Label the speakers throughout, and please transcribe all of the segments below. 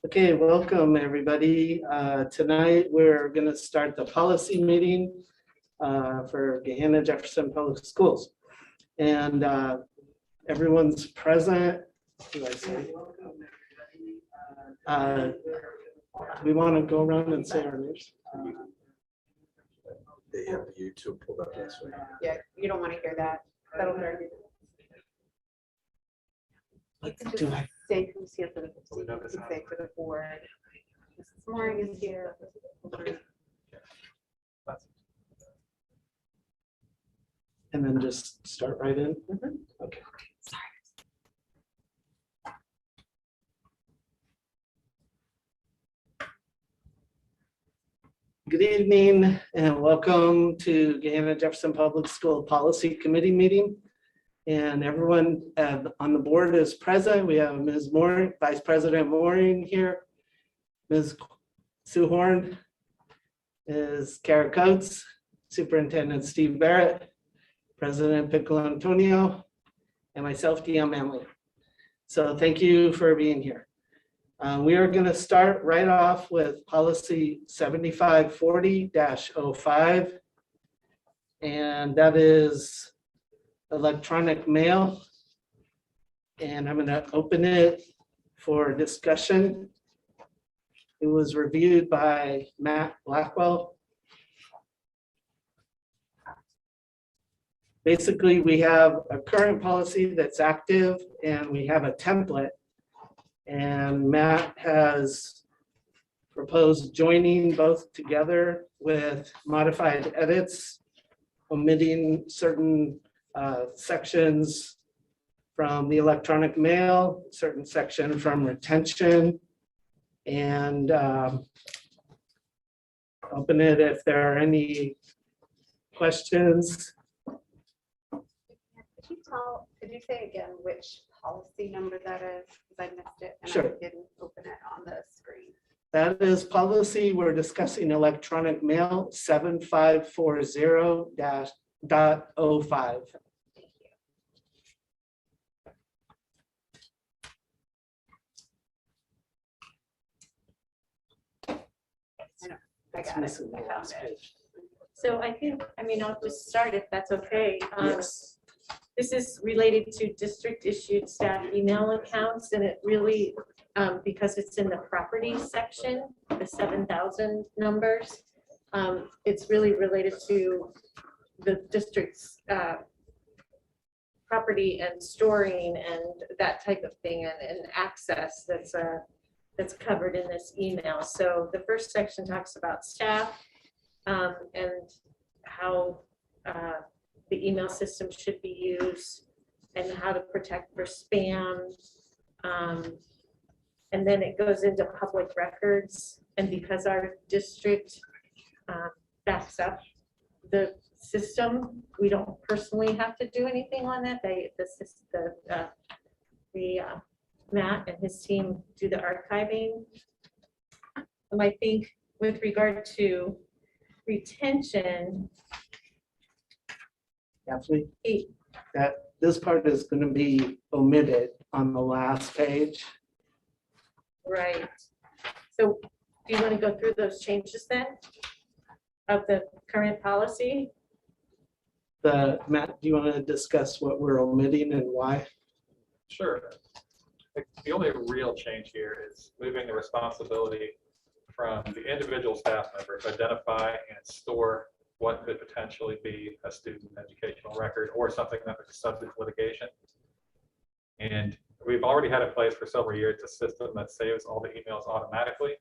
Speaker 1: Okay, welcome everybody. Tonight we're going to start the policy meeting for Gahanna Jefferson Public Schools. And everyone's present. Do I say? We want to go around and say our names.
Speaker 2: They have YouTube pulled up this way.
Speaker 3: Yeah, you don't want to hear that. That'll hurt you.
Speaker 1: Do I?
Speaker 3: Say who's here for the, you can say for the board. Mrs. Mooring is here.
Speaker 1: And then just start right in. Okay.
Speaker 3: Sorry.
Speaker 1: Good evening and welcome to Gahanna Jefferson Public School Policy Committee meeting. And everyone on the board is present. We have Ms. Mooring, Vice President Mooring here, Ms. Sue Horn, Ms. Kara Coates, Superintendent Steve Barrett, President Piccolo Antonio, and myself, Dion Manley. So thank you for being here. We are going to start right off with policy 7540-05, and that is electronic mail. And I'm going to open it for discussion. It was reviewed by Matt Blackwell. Basically, we have a current policy that's active and we have a template. And Matt has proposed joining both together with modified edits, omitting certain sections from the electronic mail, certain section from retention, and open it if there are any questions.
Speaker 3: Could you say again which policy number that is? Because I missed it and
Speaker 1: Sure.
Speaker 3: I didn't open it on the screen.
Speaker 1: That is policy. We're discussing electronic mail 7540.05.
Speaker 3: Thank you. I got it.
Speaker 1: Missing the
Speaker 3: I found
Speaker 1: last
Speaker 3: it.
Speaker 1: page.
Speaker 4: So I think, I'll just start if that's okay.
Speaker 1: Yes.
Speaker 4: This is related to district issued staff email accounts, and it really, because it's in the property section, the 7,000 numbers, it's really related to the district's property and storing and that type of thing, and access that's covered in this email. So the first section talks about staff and how the email system should be used and how to protect for spam. And then it goes into public records. And because our district backs up the system, we don't personally have to do anything on that. Matt and his team do the archiving. I think with regard to retention,
Speaker 1: Definitely. That this part is going to be omitted on the last page.
Speaker 4: right. So do you want to go through those changes then of the current policy?
Speaker 1: Matt, do you want to discuss what we're omitting and why?
Speaker 5: Sure. The only real change here is moving the responsibility from the individual staff member to identify and store what could potentially be a student educational record or something that is subject to litigation. And we've already had in place for several years a system that saves all the emails automatically.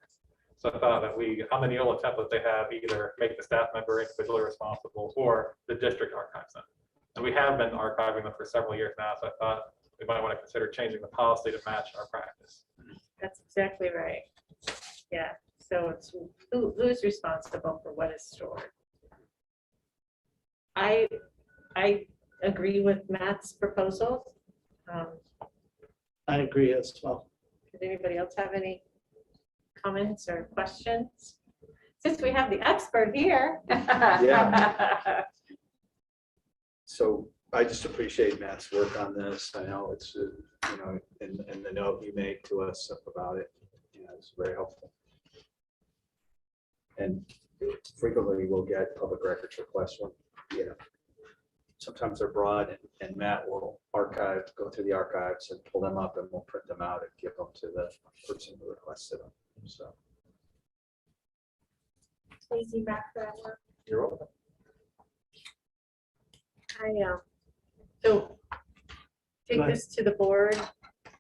Speaker 5: So I thought that on the Neola template, they have either make the staff member individually responsible or the district archives them. And we have been archiving them for several years now. So I thought we might want to consider changing the policy to match our practice.
Speaker 4: That's exactly right. Yeah, so it's who's responsible for what is stored. I agree with Matt's proposal.
Speaker 1: I agree as well.
Speaker 4: Does anybody else have any comments or questions? Since we have the expert here.
Speaker 2: Yeah. So I just appreciate Matt's work on this. I know it's, and the note you make to us about it. And It's very helpful. And frequently we'll get public records requests when, you know, sometimes they're broad and Matt will go through the archives and pull them up and we'll print them out and give them to the person who requested them. So
Speaker 4: Thank you back for that work.
Speaker 2: you're welcome.
Speaker 4: So take this to the board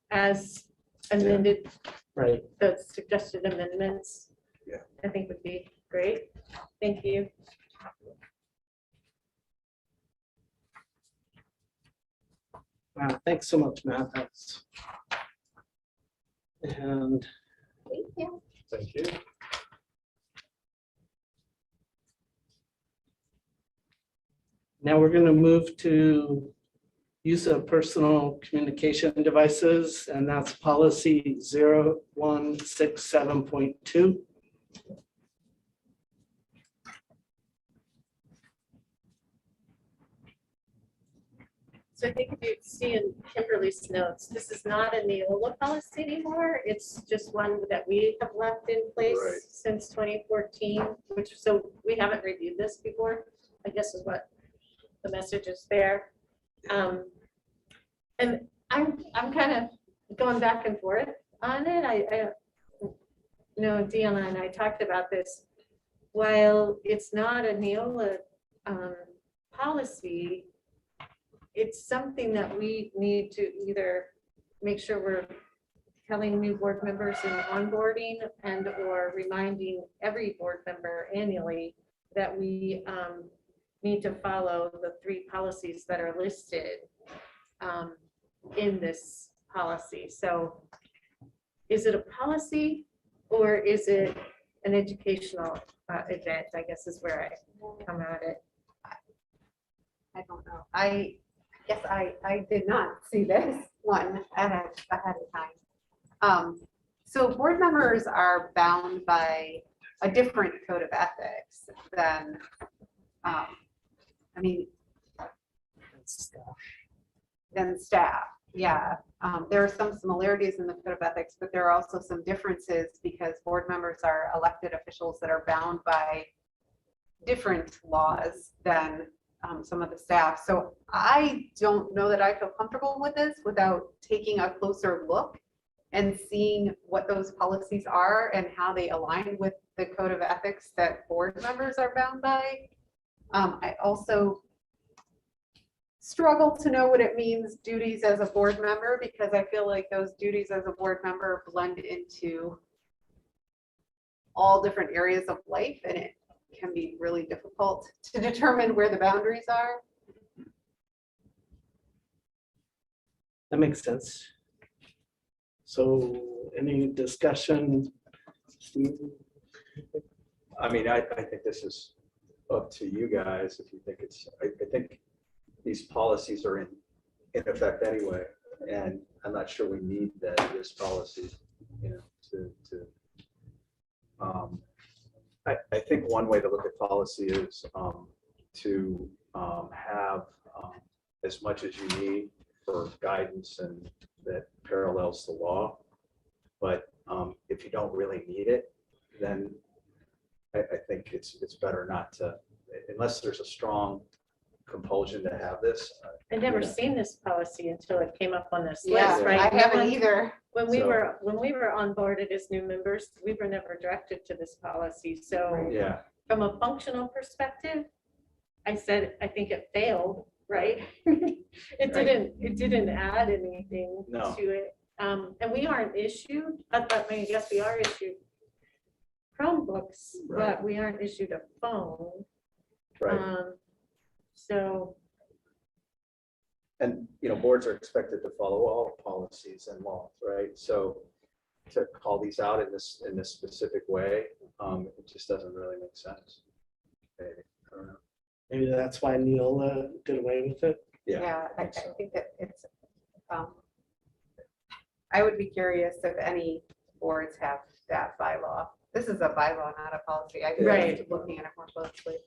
Speaker 4: as amended,
Speaker 1: Right.
Speaker 4: the suggested amendments.
Speaker 2: Yeah.
Speaker 4: I think would be great. Thank you.
Speaker 1: Wow, thanks so much, Matt. That's. And
Speaker 4: Thank you.
Speaker 5: Thank you.
Speaker 1: now we're going to move to use of personal communication devices, and that's policy 0167.2.
Speaker 4: So I think if you see in Kimberly's notes, this is not a Neola policy anymore. It's just one that we have left in place
Speaker 2: Right.
Speaker 4: since 2014, which, so we haven't reviewed this before, I guess is what the message is there. And I'm kind of going back and forth on it. I know Deanna and I talked about this. While it's not a Neola policy, it's something that we need to either make sure we're telling new board members in onboarding and or reminding every board member annually that we need to follow the 3 policies that are listed in this policy. So is it a policy or is it an educational event, I guess is where I come at it.
Speaker 3: I don't know. I guess I did not see this one ahead of time. So board members are bound by a different code of ethics than, than staff. Yeah, there are some similarities in the code of ethics, but there are also some differences because board members are elected officials that are bound by different laws than some of the staff. So I don't know that I feel comfortable with this without taking a closer look and seeing what those policies are and how they align with the code of ethics that board members are bound by. I also struggle to know what it means duties as a board member because I feel like those duties as a board member blend into all different areas of life and it can be really difficult to determine where the boundaries are.
Speaker 1: That makes sense. So any discussion?
Speaker 2: I mean, I think this is up to you guys if you think it's, I think these policies are in effect anyway, and I'm not sure we need this policy, you know, I think one way to look at policy is to have as much as you need for guidance and that parallels the law. But if you don't really need it, then I think it's better not to, unless there's a strong compulsion to have this.
Speaker 4: I'd never
Speaker 2: Yeah.
Speaker 4: seen this policy until it came up on this
Speaker 3: Yeah,
Speaker 4: list, right?
Speaker 3: I haven't either.
Speaker 4: When we
Speaker 2: So-
Speaker 4: were onboarded as new members, we were never directed to this policy. So
Speaker 2: Yeah,
Speaker 4: from a functional perspective, I said, I think it failed, right? It didn't add anything
Speaker 2: No.
Speaker 4: to it. And we aren't issued, I mean, yes, we are issued Chromebooks,
Speaker 2: Right.
Speaker 4: but we aren't issued a phone.
Speaker 2: right.
Speaker 4: So,
Speaker 2: And, you know, boards are expected to follow all policies and laws, right? So to call these out in this specific way, it just doesn't really make sense. Maybe, I don't know.
Speaker 1: Maybe that's why Neola did away with it.
Speaker 3: Yeah, I
Speaker 2: think so.
Speaker 3: think that it's, I would be curious if any boards have that bylaw. This is a bylaw, not a policy. I
Speaker 4: Right.
Speaker 3: just looking at it more closely.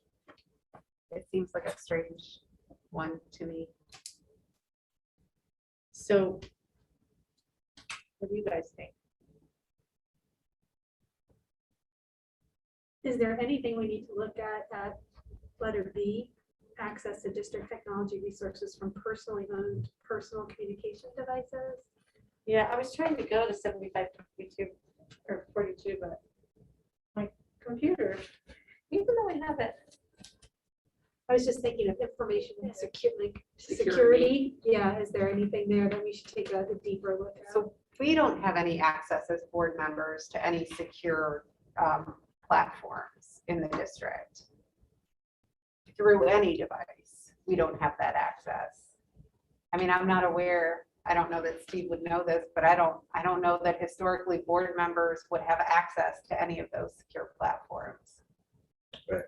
Speaker 3: It seems like a strange one to me.
Speaker 4: so what do you guys think?
Speaker 6: Is there anything we need to look at letter B, access to district technology resources from personally owned personal communication devices?
Speaker 4: Yeah, I was trying to go to 75-52 or 42, but my computer, even though I have it,
Speaker 6: I was just thinking of information and security. Yeah, is there anything there that we should take a deeper look at?
Speaker 3: So we don't have any access as board members to any secure platforms in the district. Through any device, we don't have that access. I mean, I'm not aware, I don't know that Steve would know this, but I don't know that historically board members would have access to any of those secure platforms.
Speaker 2: Right.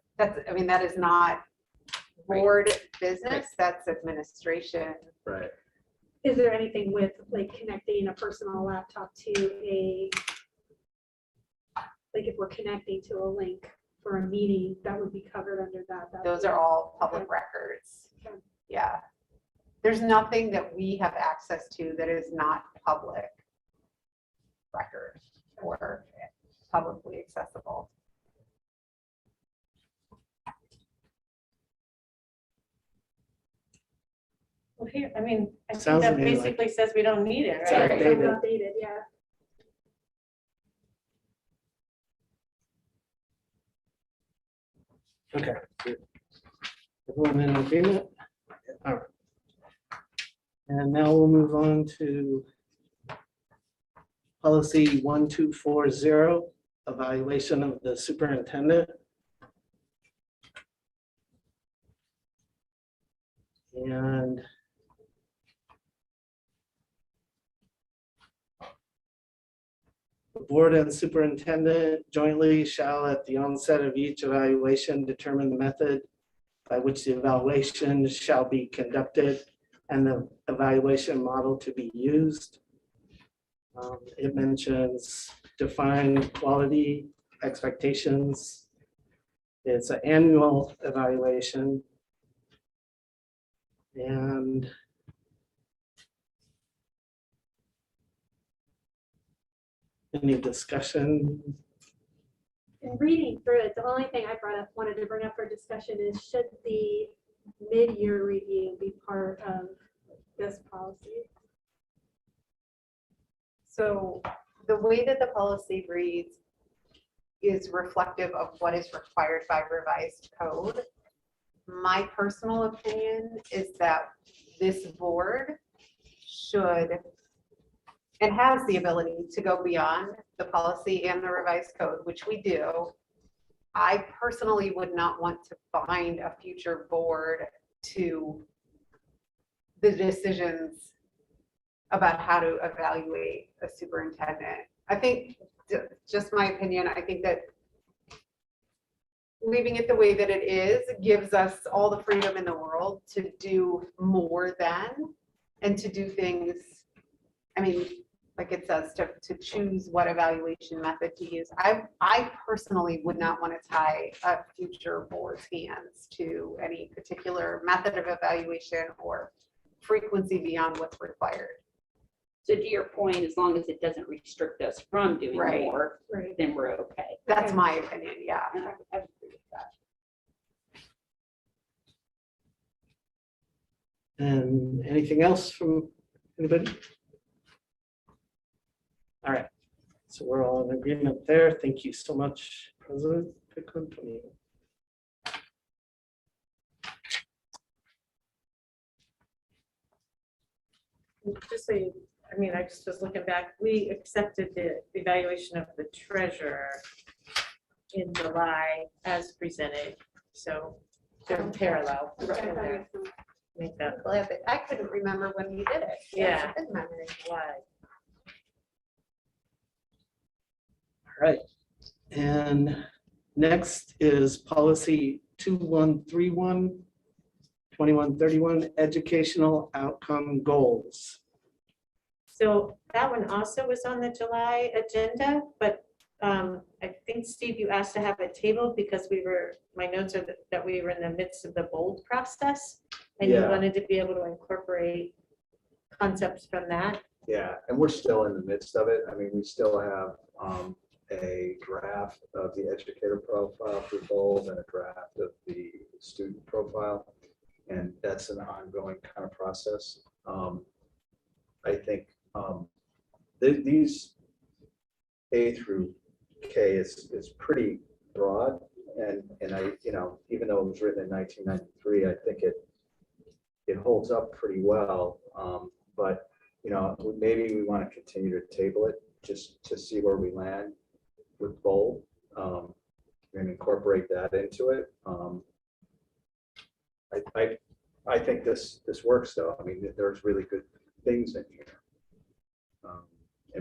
Speaker 3: I mean, that is not board business, that's administration.
Speaker 2: Right.
Speaker 6: Is there anything with like connecting a personal laptop to like if we're connecting to a link for a meeting, that would be covered under that?
Speaker 3: Those are all public records.
Speaker 6: Okay.
Speaker 3: Yeah. There's nothing that we have access to that is not public record or publicly accessible.
Speaker 4: well, here, I mean, I think
Speaker 1: Sounds
Speaker 4: that
Speaker 1: to me like-
Speaker 4: basically says we don't need it,
Speaker 1: It's
Speaker 4: right?
Speaker 1: outdated.
Speaker 6: Outdated, yeah.
Speaker 1: Okay. Everyone in agreement? All right. And now we'll move on to policy 1240, evaluation of the superintendent. And the board and superintendent jointly shall at the onset of each evaluation determine the method by which the evaluation shall be conducted and the evaluation model to be used. It mentions define quality expectations. It's an annual evaluation. And any discussion?
Speaker 6: In reading through it, the only thing I wanted to bring up for discussion is should the mid-year review be part of this policy?
Speaker 3: So the way that the policy reads is reflective of what is required by revised code. My personal opinion is that this board should and has the ability to go beyond the policy and the revised code, which we do. I personally would not want to bind a future board to the decisions about how to evaluate a superintendent. I think, just my opinion, I think that leaving it the way that it is gives us all the freedom in the world to do more than, and to do things, I mean, like it says, to choose what evaluation method to use. I personally would not want to tie a future board's hands to any particular method of evaluation or frequency beyond what's required.
Speaker 7: So to your point, as long as it doesn't restrict us from doing
Speaker 3: Right.
Speaker 7: more,
Speaker 6: Right.
Speaker 7: then we're okay.
Speaker 3: That's my opinion, yeah.
Speaker 7: And I would agree with that.
Speaker 1: And anything else from anybody? All right, so we're all in agreement there. Thank you so much, President Picantoni.
Speaker 4: Just so you, I mean, I just was looking back, we accepted the evaluation of the treasurer in July as presented, so they're parallel.
Speaker 6: Okay.
Speaker 4: Make that,
Speaker 3: I'm glad that I couldn't remember when we did it.
Speaker 4: Yeah.
Speaker 3: That's a good memory.
Speaker 4: July.
Speaker 1: All right, and next is policy 2131, 2131, educational outcome goals.
Speaker 4: So that one also was on the July agenda, but I think, Steve, you asked to have it tabled because my notes are that we were in the midst of the bold process. And you
Speaker 2: Yeah.
Speaker 4: wanted to be able to incorporate concepts from that.
Speaker 2: Yeah, and we're still in the midst of it. I mean, we still have a draft of the educator profile for both and a draft of the student profile. And that's an ongoing kind of process. I think these A through K is pretty broad. And I, even though it was written in 1993, I think it holds up pretty well. But, maybe we want to continue to table it just to see where we land with bold and incorporate that into it. I think this works though. I mean, there's really good things in here.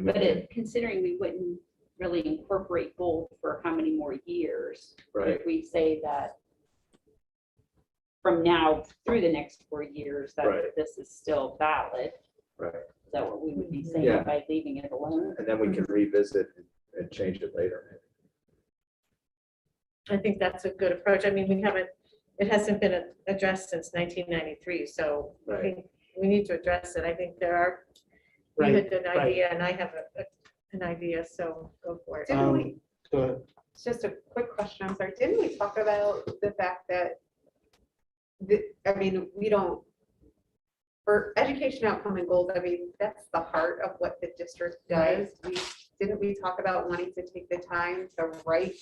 Speaker 7: But considering we wouldn't really incorporate bold for how many more years?
Speaker 2: Right.
Speaker 7: If we say that from now through the next 4 years, that
Speaker 2: Right.
Speaker 7: this is still valid,
Speaker 2: Right.
Speaker 7: is that what we would be saying
Speaker 2: Yeah.
Speaker 7: by leaving it alone?
Speaker 2: And then we can revisit and change it later.
Speaker 4: I think that's a good approach. I mean, it hasn't been addressed since 1993, so I
Speaker 2: Right.
Speaker 4: think we need to address it. I think you
Speaker 1: Right,
Speaker 4: had an
Speaker 1: right.
Speaker 4: idea and I have an idea, so go for it.
Speaker 3: Didn't we,
Speaker 1: Go ahead.
Speaker 3: it's just a quick question, I'm sorry, didn't we talk about the fact that, we don't, for education outcome and goals, that's the heart of what the district does. Didn't we talk about wanting to take the time to write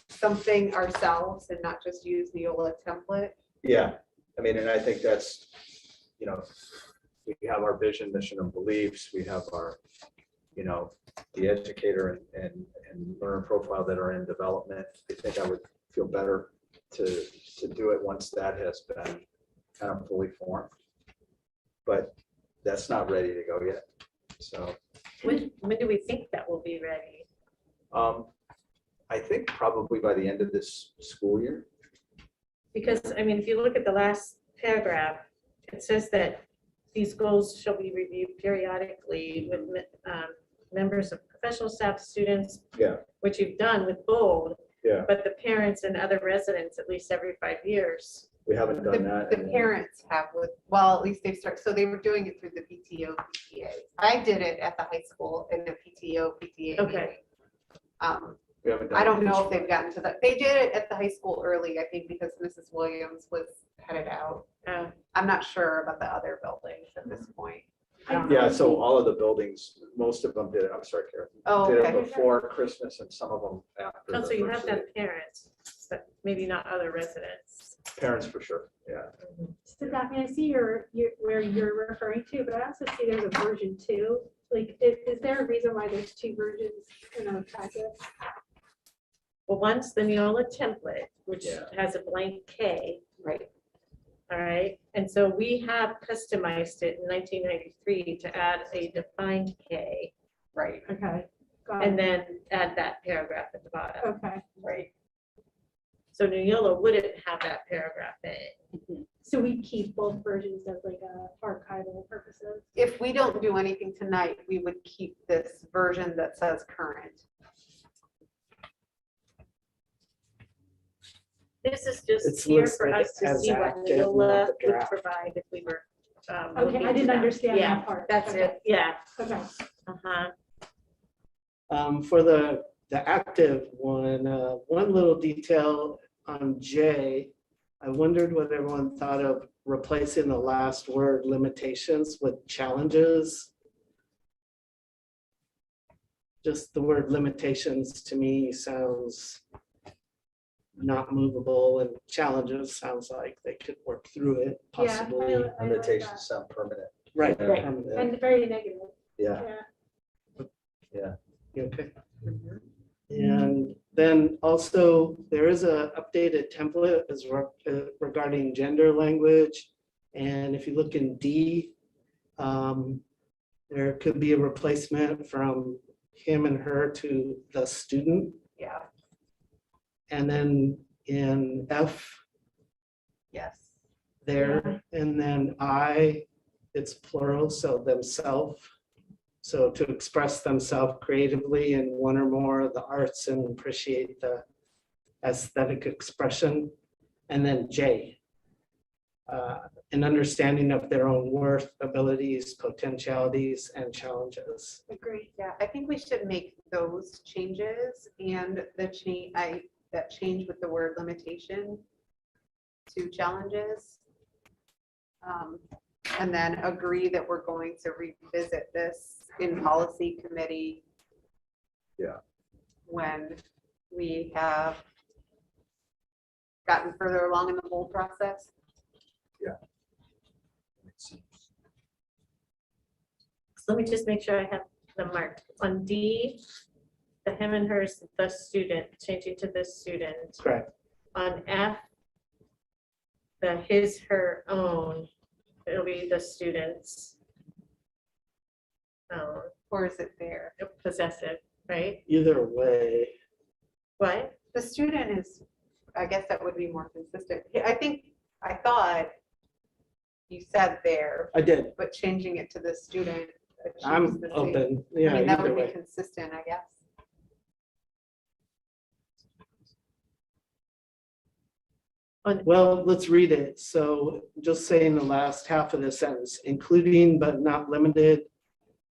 Speaker 3: something ourselves and not just use Neola template?
Speaker 2: Yeah, and I think that's, we have our vision, mission, and beliefs. We have our, the educator and learner profile that are in development. I think I would feel better to do it once that has been kind of fully formed. But that's not ready to go yet. So
Speaker 4: When do we think that will be ready?
Speaker 2: I think probably by the end of this school year.
Speaker 4: Because, if you look at the last paragraph, it says that these goals shall be reviewed periodically with members of professional staff, students,
Speaker 2: Yeah.
Speaker 4: which you've done with bold,
Speaker 2: Yeah,
Speaker 4: but the parents and other residents at least every 5 years.
Speaker 2: we haven't done that.
Speaker 3: The parents have at least they've started, so they were doing it through the PTO, PTA. I did it at the high school in the PTO, PTA.
Speaker 4: Okay.
Speaker 3: meeting.
Speaker 2: We haven't done
Speaker 3: I don't
Speaker 2: it
Speaker 3: know
Speaker 2: this
Speaker 3: if they've gotten to that. They did it at the high school early, I think, because Mrs. Williams was headed out. I'm not sure about the other buildings at this point. I don't know.
Speaker 2: Yeah, so all of the buildings, most of them did it. I'm sorry, Karen.
Speaker 3: Oh,
Speaker 2: Did it
Speaker 3: okay.
Speaker 2: before Christmas and some of them after.
Speaker 4: Oh,
Speaker 2: the
Speaker 4: so you
Speaker 2: first
Speaker 4: have
Speaker 2: of
Speaker 4: done parents, but maybe not other residents.
Speaker 2: the- Parents for sure, yeah.
Speaker 6: So Daphne, I see where you're referring to, but I also see there's a version 2. Like, is there a reason why there's 2 versions in our packet?
Speaker 4: Well, one's the Neola template, which
Speaker 2: Yeah.
Speaker 4: has a blank K.
Speaker 7: Right.
Speaker 4: All right, and so we have customized it in 1993 to add a defined K,
Speaker 3: Right.
Speaker 6: Okay. Got
Speaker 4: and
Speaker 6: it.
Speaker 4: then add that paragraph at the bottom.
Speaker 6: Okay,
Speaker 4: Right. So Neola wouldn't have that paragraph in it.
Speaker 6: so we keep both versions as like archival purposes.
Speaker 3: If we don't do anything tonight, we would keep this version that says current.
Speaker 4: This is just
Speaker 1: It's
Speaker 4: here for
Speaker 1: listed
Speaker 4: us to
Speaker 1: as
Speaker 4: see what
Speaker 1: active, not
Speaker 4: Neola
Speaker 1: the
Speaker 4: would
Speaker 1: draft.
Speaker 4: provide if we were.
Speaker 6: Okay,
Speaker 4: looking
Speaker 6: I
Speaker 4: to
Speaker 6: didn't
Speaker 4: that.
Speaker 6: understand
Speaker 4: Yeah,
Speaker 6: that part.
Speaker 4: that's
Speaker 6: Okay.
Speaker 4: it, yeah.
Speaker 6: Okay.
Speaker 4: Uh-huh.
Speaker 1: For the active one, one little detail on J, I wondered what everyone thought of replacing the last word limitations with challenges. Just the word limitations to me sounds not movable, and challenges sounds like they could work through it possibly.
Speaker 6: I like that.
Speaker 2: Limitations sound permanent.
Speaker 1: Right.
Speaker 2: Right.
Speaker 1: permanent.
Speaker 6: And very negative.
Speaker 2: Yeah,
Speaker 6: Yeah.
Speaker 1: Okay. And then also there is a updated template as regarding gender language. And if you look in D, there could be a replacement from him and her to the student.
Speaker 3: Yeah.
Speaker 1: And then in F
Speaker 3: Yes.
Speaker 1: there, and then I, it's plural, so themselves. So to express themselves creatively in one or more of the arts and appreciate the aesthetic expression. And then J, an understanding of their own worth, abilities, potentialities, and challenges.
Speaker 6: Agreed.
Speaker 3: Yeah, I think we should make those changes and the change, that change with the word limitation to challenges. And then agree that we're going to revisit this in policy committee.
Speaker 2: Yeah.
Speaker 3: When we have gotten further along in the whole process.
Speaker 4: So let me just make sure I have them marked. On D, the him and hers, the student, changing to the student.
Speaker 1: Correct.
Speaker 4: On F, the his, her, own, it'll be the students.
Speaker 3: Or is it there?
Speaker 4: Possessive, right?
Speaker 1: Either way,
Speaker 4: What?
Speaker 3: The student is, I guess that would be more consistent. I thought you said there,
Speaker 1: I did.
Speaker 3: but changing it to the student. achieves
Speaker 1: I'm
Speaker 3: the same.
Speaker 1: open.
Speaker 3: I
Speaker 1: Yeah,
Speaker 3: mean, that
Speaker 1: either
Speaker 3: would be
Speaker 1: way.
Speaker 3: consistent, I guess.
Speaker 1: Well, let's read it. So just saying the last half of the sentence, including but not limited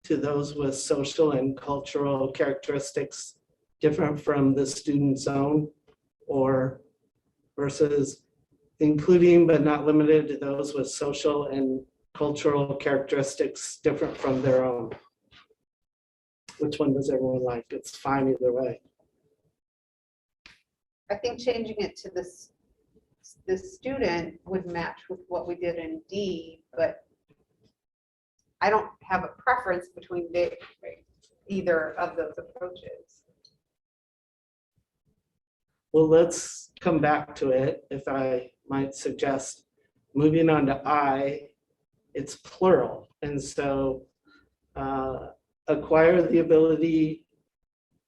Speaker 1: to those with social and cultural characteristics different from the student's own, or versus including but not limited to those with social and cultural characteristics different from their own. Which one does everyone like? It's fine either way.
Speaker 3: I think changing it to this, the student would match with what we did in D, but I don't have a preference between either of those approaches.
Speaker 1: Well, let's come back to it, if I might suggest. Moving on to I, it's plural. And so acquire the ability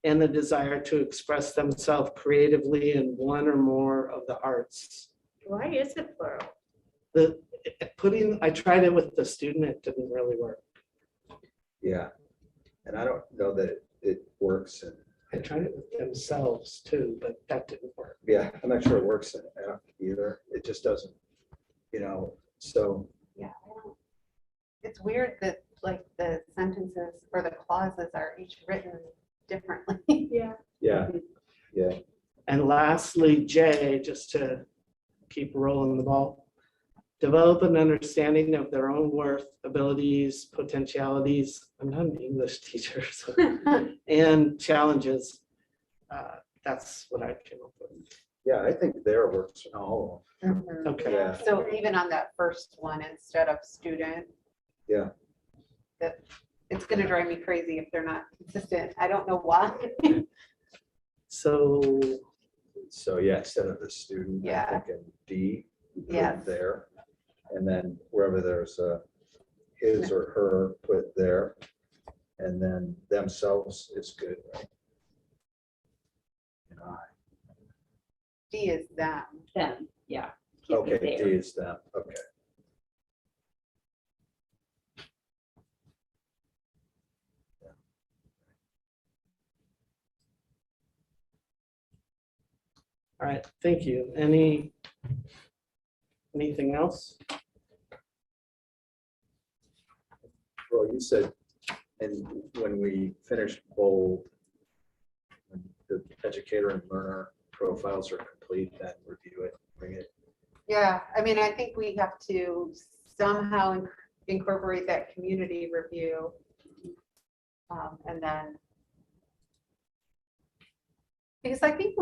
Speaker 1: and the desire to express themselves creatively in one or more of the arts.
Speaker 4: Why is it plural?
Speaker 1: I tried it with the student, it didn't really work.
Speaker 2: Yeah, and I don't know that it works, and
Speaker 1: I tried it with themselves too, but that didn't work.
Speaker 2: yeah, I'm not sure it works in F either. It just doesn't, so,
Speaker 3: Yeah, it's weird that like the sentences or the clauses are each written differently.
Speaker 6: Yeah.
Speaker 2: yeah,
Speaker 1: And lastly, J, just to keep rolling the ball, develop an understanding of their own worth, abilities, potentialities. I'm not an English teacher, so, and challenges. That's what I came up with.
Speaker 2: yeah, I think there works in all
Speaker 3: Mhm.
Speaker 1: Okay.
Speaker 2: Yeah.
Speaker 3: So even on that first one, instead of student.
Speaker 2: Yeah.
Speaker 3: That it's gonna drive me crazy if they're not consistent. I don't know why.
Speaker 1: So,
Speaker 2: of them. So, yeah, instead of the student,
Speaker 3: Yeah.
Speaker 2: I'm thinking D, put
Speaker 3: Yes.
Speaker 2: there. And then wherever there's a his or her, put there. And then themselves is good, right? And I.
Speaker 3: D is them.
Speaker 7: Them, yeah. Keep
Speaker 2: Okay,
Speaker 7: it
Speaker 2: D
Speaker 7: there.
Speaker 2: is them, okay.
Speaker 1: all right, thank you. Anything else?
Speaker 2: Well, you said, and when we finish bold, when the educator and learner profiles are complete, then review it, bring it.
Speaker 3: Yeah, I mean, I think we have to somehow incorporate that community review. And then. Because I think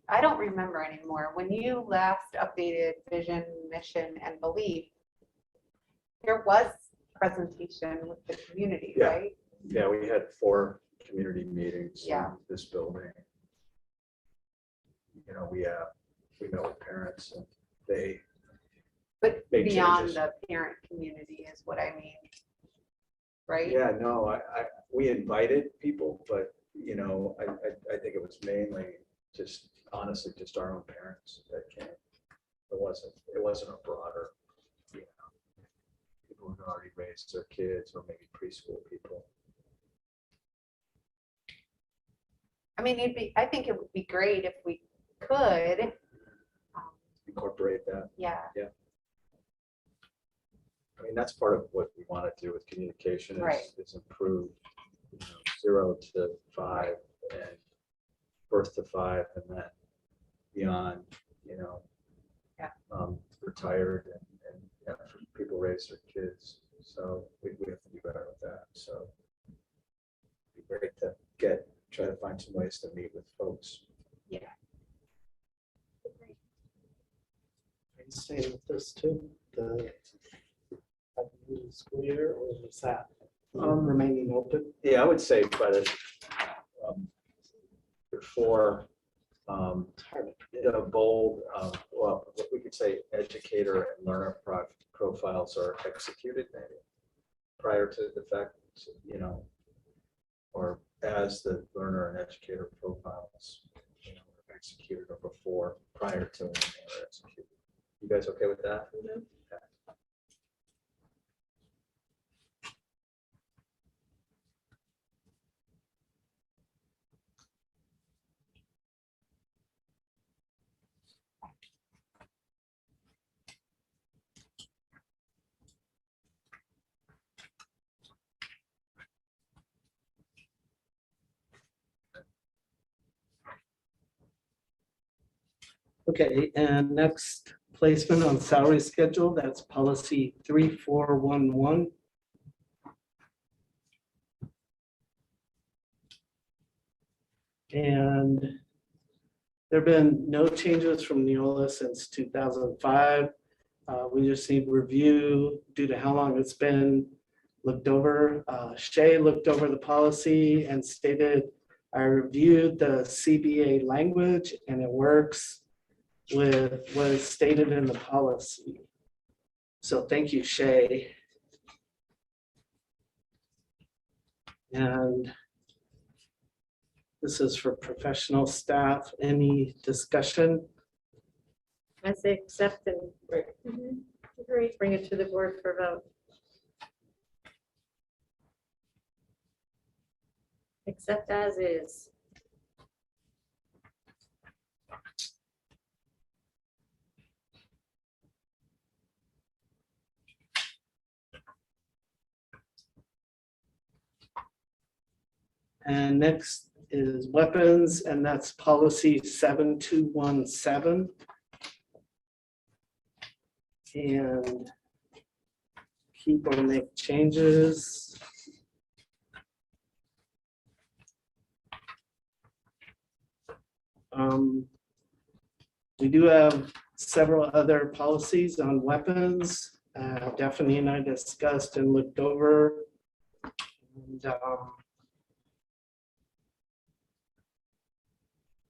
Speaker 3: I don't remember anymore, when you last updated vision, mission, and belief, there was presentation with the community,
Speaker 2: Yeah.
Speaker 3: right?
Speaker 2: Yeah, we had 4 community meetings
Speaker 3: Yeah.
Speaker 2: in this building. We met with parents and they,
Speaker 3: But
Speaker 2: Big
Speaker 3: beyond
Speaker 2: changes.
Speaker 3: the parent community is what I mean. Right?
Speaker 2: yeah, no, we invited people, but, I think it was mainly just, honestly, just our own parents that came. It wasn't a broader, people who had already raised their kids or maybe preschool people.
Speaker 3: I mean, I think it would be great if we could.
Speaker 2: Incorporate that.
Speaker 3: Yeah,
Speaker 2: I mean, that's part of what we want to do with communication
Speaker 3: Right.
Speaker 2: is improve 0 to 5 and birth to 5 and then beyond,
Speaker 3: Yeah.
Speaker 2: retired and after people raise their kids. So we have to do better with that. So it'd be great to try to find some ways to meet with folks.
Speaker 1: Are you staying with this too? The at the end of the school year, or is that remaining open?
Speaker 2: Yeah, I would say by the before
Speaker 1: It's hard to predict.
Speaker 2: the bold, well, we could say educator and learner profiles are executed maybe prior to the fact, or as the learner and educator profiles, are executed or before, prior to when they were executed. You guys okay with that? Okay.
Speaker 1: Okay, and next placement on salary schedule, that's policy 3411. And there have been no changes from Neola since 2005. We just need review due to how long it's been looked over. Shay looked over the policy and stated, I reviewed the CBA language and it works with what is stated in the policy. So thank you, Shay. And this is for professional staff. Any discussion?
Speaker 4: I say accept and
Speaker 6: Agree.
Speaker 4: bring it to the board for vote. Accept as is.
Speaker 1: And next is weapons, and that's policy 7217. And keep or make changes. We do have several other policies on weapons. Daphne and I discussed and looked over. And,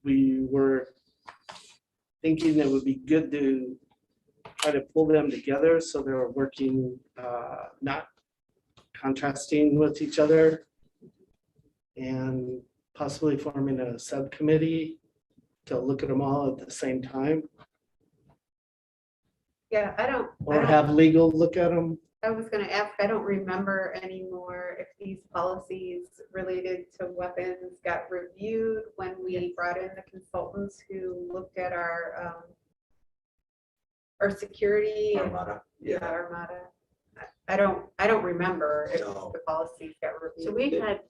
Speaker 1: we were thinking it would be good to try to pull them together so they're working, not contrasting with each other, and possibly forming a subcommittee to look at them all at the same time,
Speaker 3: Yeah, I don't.
Speaker 1: or have legal look at them.
Speaker 3: I was gonna ask, I don't remember anymore if these policies related to weapons got reviewed when we brought in the consultants who looked at our security.
Speaker 2: Armada.
Speaker 3: Yeah, Armada. I don't remember if
Speaker 2: No.
Speaker 3: the policies got reviewed.
Speaker 4: So we had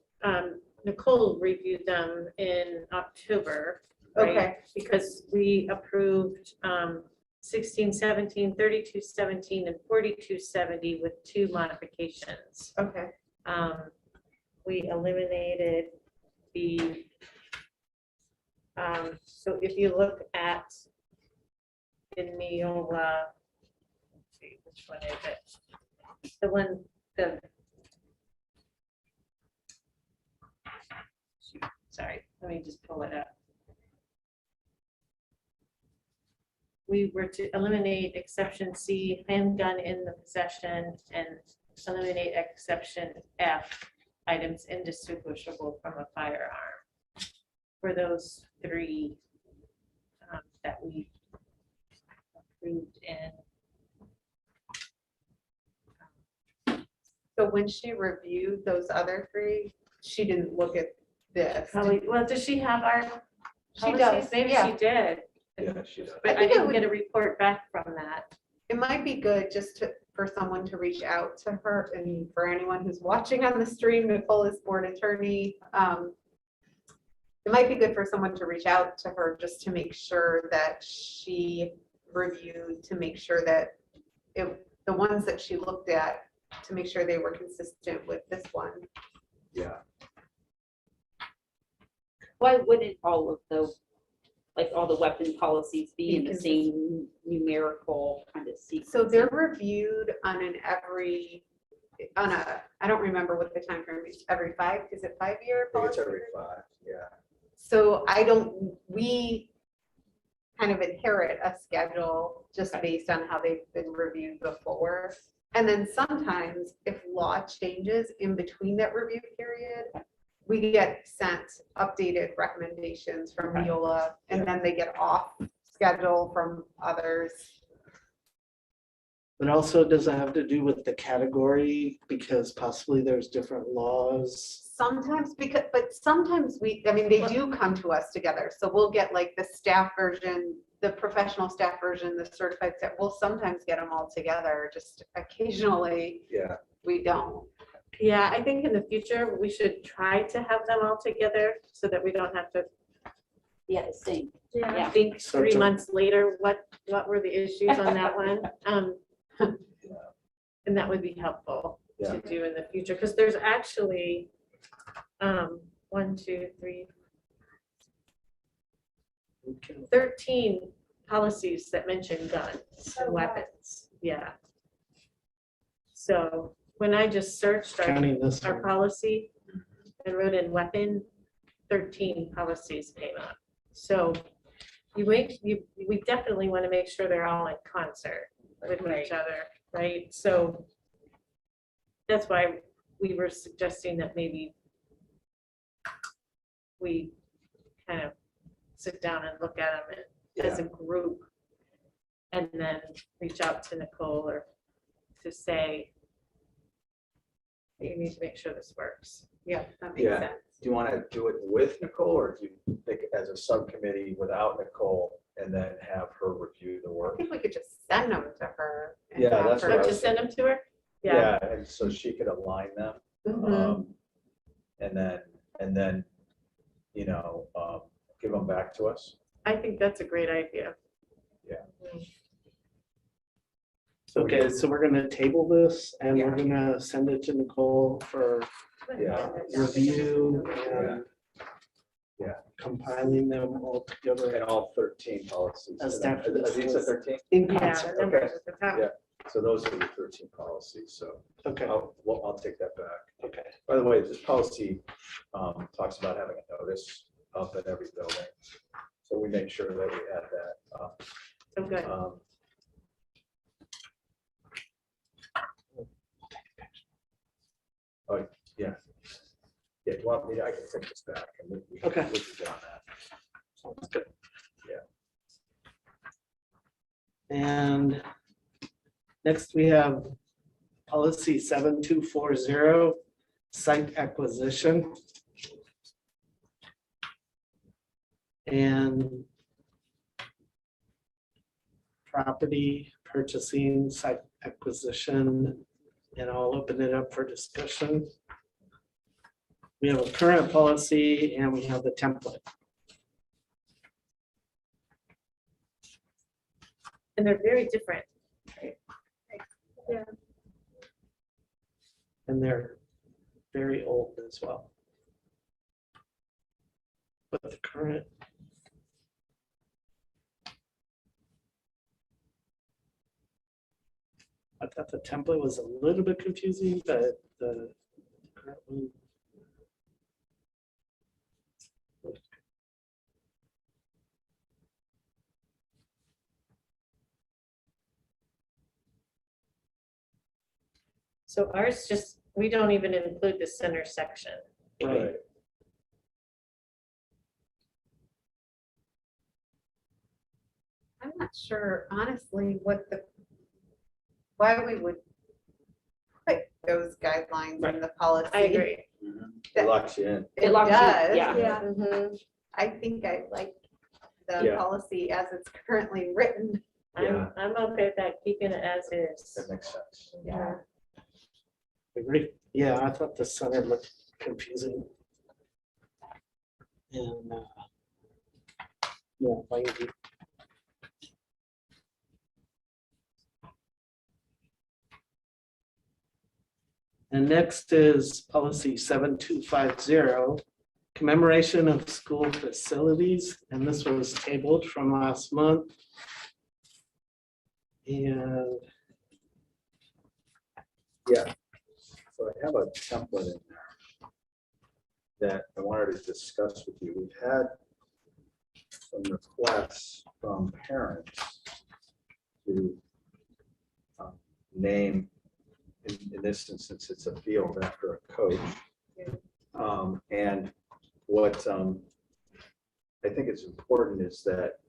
Speaker 4: Nicole review them in October. Right?
Speaker 3: Okay,
Speaker 4: Because we approved 1617, 3217, and 4270 with 2 modifications.
Speaker 3: okay.
Speaker 4: We eliminated the, so if you look at the Neola, let's see, which one is it? The one, sorry, let me just pull it up. We were to eliminate exception C, handgun in the possession, and eliminate exception F, items indistinguishable from a firearm. For those 3 that we approved in.
Speaker 3: So when she reviewed those other 3, she didn't look at this.
Speaker 4: Probably, well, does she have our
Speaker 3: She
Speaker 4: policies?
Speaker 3: does,
Speaker 4: Maybe
Speaker 3: yeah.
Speaker 4: she did,
Speaker 2: Yeah, she does.
Speaker 4: but
Speaker 3: I
Speaker 4: I
Speaker 3: think it
Speaker 4: didn't
Speaker 3: would-
Speaker 4: get a report back from that.
Speaker 3: It might be good just for someone to reach out to her, and for anyone who's watching on the stream, Nicole is board attorney. it might be good for someone to reach out to her just to make sure that she reviewed, to make sure that the ones that she looked at, to make sure they were consistent with this one.
Speaker 2: Yeah,
Speaker 7: Why wouldn't all of the, like all the weapon policies be in the same numerical kind of sequence?
Speaker 3: So they're reviewed on I don't remember what the time frame is, is it 5-year?
Speaker 2: I think it's
Speaker 3: policy?
Speaker 2: every 5, yeah.
Speaker 3: So we kind of inherit a schedule just based on how they've been reviewed before. And then sometimes if law changes in between that review period, we get sent updated recommendations from
Speaker 7: Okay.
Speaker 3: Neola, and then they get off schedule from others.
Speaker 1: But also, does it have to do with the category? Because possibly there's different laws.
Speaker 3: Sometimes but sometimes they do come to us together. So we'll get like the staff version, the professional staff version, the certified staff. We'll sometimes get them all together, just occasionally
Speaker 2: Yeah,
Speaker 3: we don't.
Speaker 4: Yeah, I think in the future, we should try to have them all together so that we don't have to
Speaker 7: Yeah, the same.
Speaker 6: Yeah.
Speaker 4: think
Speaker 1: So
Speaker 4: 3
Speaker 1: to-
Speaker 4: months later, what were the issues on that one? And that would be helpful
Speaker 2: Yeah.
Speaker 4: to do in the future, because there's actually 1, 2, 3, 13 policies that mention guns
Speaker 6: Oh,
Speaker 4: and
Speaker 6: wow.
Speaker 4: weapons. Yeah. So when I just searched
Speaker 1: Counting this
Speaker 4: our
Speaker 1: one.
Speaker 4: policy and wrote in weapon, 13 policies came up. So we definitely want to make sure they're all in concert with
Speaker 7: Right.
Speaker 4: each other, right? So that's why we were suggesting that maybe we kind of sit down and look at them as a group and then reach out to Nicole or to say, you need to make sure this works.
Speaker 3: Yeah, that makes
Speaker 2: Yeah.
Speaker 3: sense.
Speaker 2: do you want to do it with Nicole, or do you think as a subcommittee without Nicole and then have her review the
Speaker 3: I
Speaker 2: work?
Speaker 3: think we could just send them to her. and
Speaker 2: Yeah,
Speaker 3: have
Speaker 2: that's
Speaker 3: her-
Speaker 2: what I
Speaker 4: Oh,
Speaker 2: was
Speaker 4: to send them to her?
Speaker 2: Yeah, and so she could align them.
Speaker 3: Mhm.
Speaker 2: And then, give them back to us.
Speaker 4: I think that's a great idea.
Speaker 1: Okay, so we're gonna table this and we're
Speaker 3: Yeah.
Speaker 1: gonna send it to Nicole for
Speaker 2: Yeah.
Speaker 1: review and
Speaker 2: Yeah.
Speaker 1: compiling them all together
Speaker 2: And all 13 policies.
Speaker 1: As
Speaker 2: And then-
Speaker 1: staff for
Speaker 2: are
Speaker 1: this
Speaker 2: these the
Speaker 1: was-
Speaker 2: 13?
Speaker 1: in
Speaker 4: Yeah,
Speaker 1: concert.
Speaker 4: the numbers at the top.
Speaker 2: Yeah. So those are the 13 policies, so
Speaker 1: Okay,
Speaker 2: I'll take that back.
Speaker 1: okay.
Speaker 2: By the way, this policy talks about having a notice up in every building. So we made sure that we had that.
Speaker 4: So good.
Speaker 2: Oh, yeah. Yeah, do you want me to, I can take this back and we
Speaker 1: Okay.
Speaker 2: we can get on that.
Speaker 1: Sounds good.
Speaker 2: Yeah.
Speaker 1: And next we have policy 7240, site acquisition. And property purchasing, site acquisition, and I'll open it up for discussion. We have a current policy and we have the template.
Speaker 4: And they're very different.
Speaker 1: And they're very old as well. But the current. I thought the template was a little bit confusing, but the current one.
Speaker 4: So ours just, we don't even include the center section.
Speaker 1: Right.
Speaker 3: I'm not sure honestly why we would put those guidelines in the policy.
Speaker 4: I agree.
Speaker 2: It locks you in.
Speaker 3: It
Speaker 7: locks you-
Speaker 3: does.
Speaker 7: yeah.
Speaker 6: Yeah.
Speaker 4: Mhm.
Speaker 3: I think I like the
Speaker 2: Yeah.
Speaker 3: policy as it's currently written.
Speaker 2: Yeah.
Speaker 4: I'm okay with that, keeping it as is.
Speaker 2: That makes sense.
Speaker 3: Yeah.
Speaker 1: Agree. Yeah, I thought the center looked confusing. And, yeah, thank you. And next is policy 7250, commemoration of school facilities. And this was tabled from last month. And
Speaker 2: Yeah, so I have a template in there that I wanted to discuss with you. We've had some requests from parents to name, in this instance, it's a field after a coach. And what I think is important is that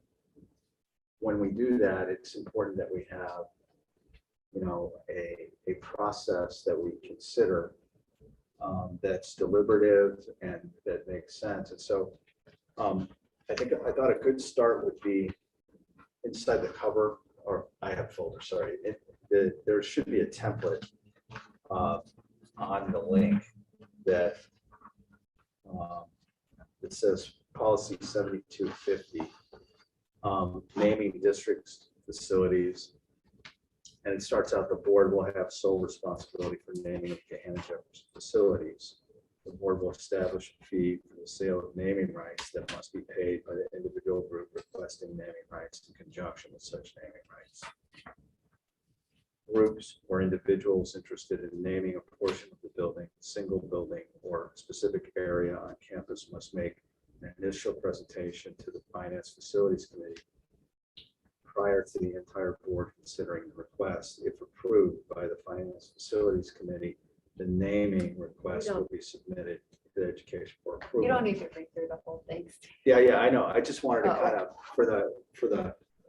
Speaker 2: when we do that, it's important that we have, a process that we consider that's deliberative and that makes sense. And so I thought a good start would be inside the cover, or I have folder, sorry. There should be a template on the link that it says policy 7250, naming districts, facilities. And it starts out, the board will have sole responsibility for naming of Gahanna Jefferson facilities. The board will establish a fee for the sale of naming rights that must be paid by the individual group requesting naming rights in conjunction with such naming rights. Groups or individuals interested in naming a portion of the building, single building, or specific area on campus must make an initial presentation to the Finance Facilities Committee prior to the entire board considering the request. If approved by the Finance Facilities Committee, the naming request will be submitted to the Education Board approval.
Speaker 3: You don't need to read through the whole thing.
Speaker 2: Yeah, I know. I just wanted to kind of, for the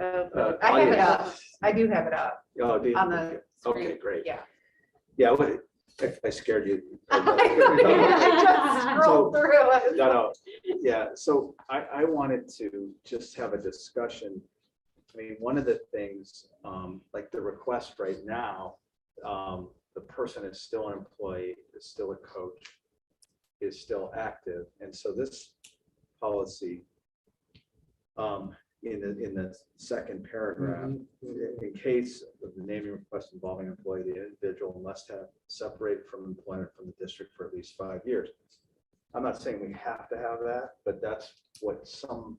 Speaker 3: I have it up. I do have it up
Speaker 2: Oh, do you?
Speaker 3: on the screen.
Speaker 2: Okay, great.
Speaker 3: Yeah.
Speaker 2: Yeah, I scared you.
Speaker 3: I just scrolled through it.
Speaker 2: No, yeah, so I wanted to just have a discussion. I mean, one of the things, like the request right now, the person is still an employee, is still a coach, is still active. And so this policy, in the second paragraph, in case of the naming request involving an employee, the individual must have separated from employment from the district for at least 5 years. I'm not saying we have to have that, but that's what some,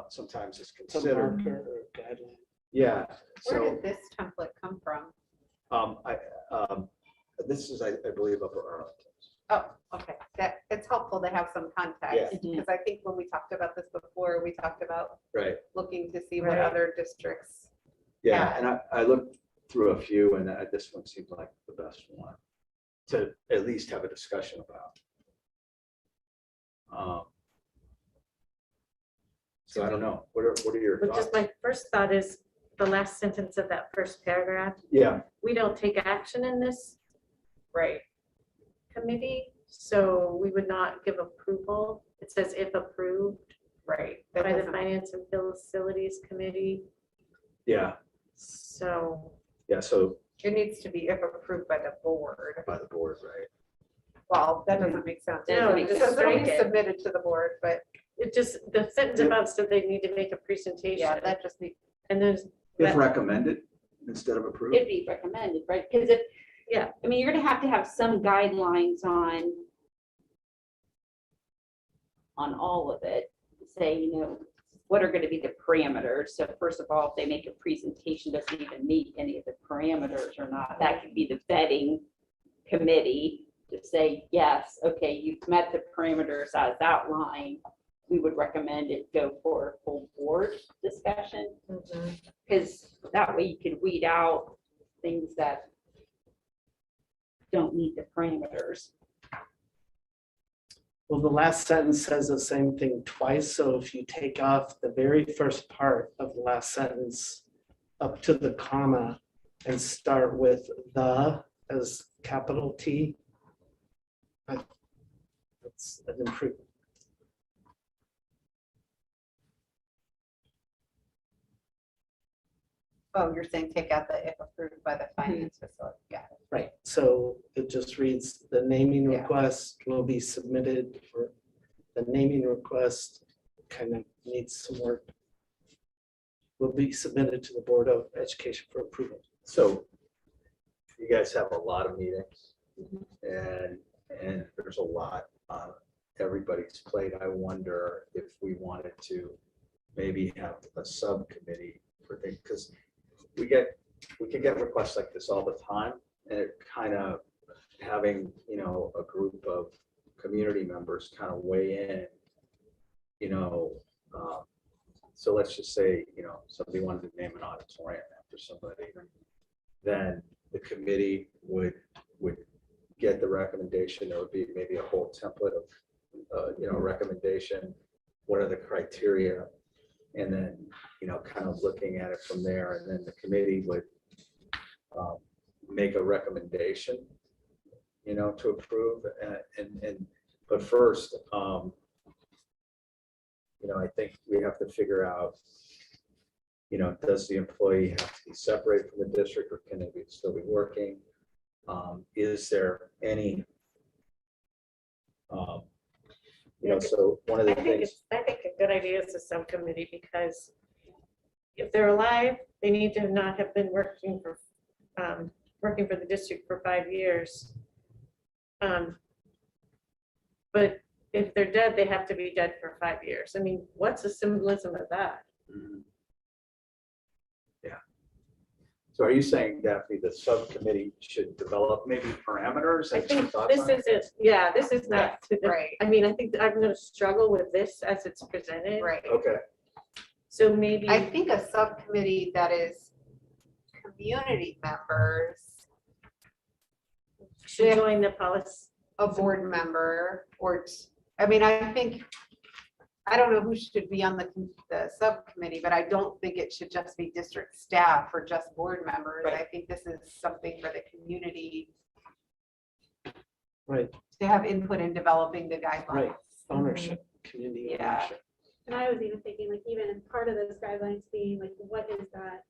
Speaker 2: sometimes is
Speaker 1: Some
Speaker 2: considered.
Speaker 1: marker or guideline.
Speaker 2: Yeah.
Speaker 3: Where
Speaker 2: So
Speaker 3: did this template come from?
Speaker 2: this is, I believe, Upper Arlington.
Speaker 3: Oh, okay. That, it's helpful to have some context, because I think when we talked about this before, we talked about
Speaker 2: Right.
Speaker 3: looking to see what
Speaker 1: Right.
Speaker 3: other districts.
Speaker 2: Yeah, and I looked through a few, and this one seemed like the best one to at least have a discussion about. So I don't know. What are your
Speaker 4: But
Speaker 2: thoughts?
Speaker 4: just my first thought is the last sentence of that first paragraph.
Speaker 2: Yeah.
Speaker 4: We don't take action in this
Speaker 3: Right.
Speaker 4: committee, so we would not give approval. It says if approved
Speaker 3: Right.
Speaker 4: by
Speaker 3: That
Speaker 4: the
Speaker 3: doesn't-
Speaker 4: Finance and Facilities Committee.
Speaker 2: Yeah.
Speaker 4: So
Speaker 2: Yeah. So
Speaker 3: It needs to be if approved by the board.
Speaker 2: by the board, right?
Speaker 3: Well, that doesn't make sense.
Speaker 4: No,
Speaker 3: It
Speaker 4: just
Speaker 3: says it'll be
Speaker 4: strike it.
Speaker 3: submitted to the board, but
Speaker 4: it just, the sentence above said they need to make a presentation.
Speaker 3: yeah, that just needs.
Speaker 4: And there's,
Speaker 2: If recommended instead of approved.
Speaker 7: It'd be recommended, right? Because I mean, you're gonna have some guidelines on all of it. Say, what are gonna be the parameters? So first of all, if they make a presentation, doesn't even meet any of the parameters or not, that could be the vetting committee to say, yes, okay, you've met the parameters as outlined. We would recommend it go for a full board discussion. Because that way you can weed out things that don't meet the parameters.
Speaker 1: Well, the last sentence says the same thing twice. So if you take off the very first part of the last sentence up to the comma and start with the as capital T, that's an improvement.
Speaker 3: Oh, you're saying take out the if approved by the finance facility. Yeah.
Speaker 1: Right, so it just reads, the naming
Speaker 3: Yeah.
Speaker 1: request will be submitted for the naming request kind of needs some work. Will be submitted to the Board of Education for approval.
Speaker 2: So you guys have a lot of meetings and there's a lot on everybody's plate. I wonder if we wanted to maybe have a subcommittee for things, because we can get requests like this all the time, and it kind of having, you know, a group of community members kind of weigh in, you know, so let's just say, you know, somebody wanted to name an auditorium after somebody, then the committee would get the recommendation. There would be maybe a whole template of, you know, recommendation. What are the criteria? And then, you know, kind of looking at it from there, and then the committee would make a recommendation, you know, to approve. But first, you know, I think we have to figure out, you know, does the employee have to be separated from the district, or can they still be working? Is there any, you know, so one of the things.
Speaker 4: I think a good idea is a subcommittee, because if they're alive, they need to not have been working for the district for 5 years. But if they're dead, they have to be dead for 5 years. I mean, what's the symbolism of that?
Speaker 2: Yeah. So are you saying, Daphne, the subcommittee should develop maybe parameters?
Speaker 4: I
Speaker 2: and some
Speaker 4: think
Speaker 2: thoughts
Speaker 4: this
Speaker 2: on it?
Speaker 4: isn't, yeah, this is not,
Speaker 3: Right.
Speaker 4: I mean, I think that I'm gonna struggle with this as it's presented.
Speaker 3: Right.
Speaker 2: Okay,
Speaker 4: So maybe,
Speaker 3: I think a subcommittee that is community members,
Speaker 4: should join the policy.
Speaker 3: a board member, or, I mean, I think, I don't know who should be on the subcommittee, but I don't think it should just be district staff or just board members. I think this is something for the community
Speaker 1: Right,
Speaker 3: to have input in developing the guidelines.
Speaker 1: right. Ownership, community
Speaker 3: Yeah.
Speaker 1: ownership.
Speaker 6: And I was even thinking, like, even part of those guidelines being like, what is that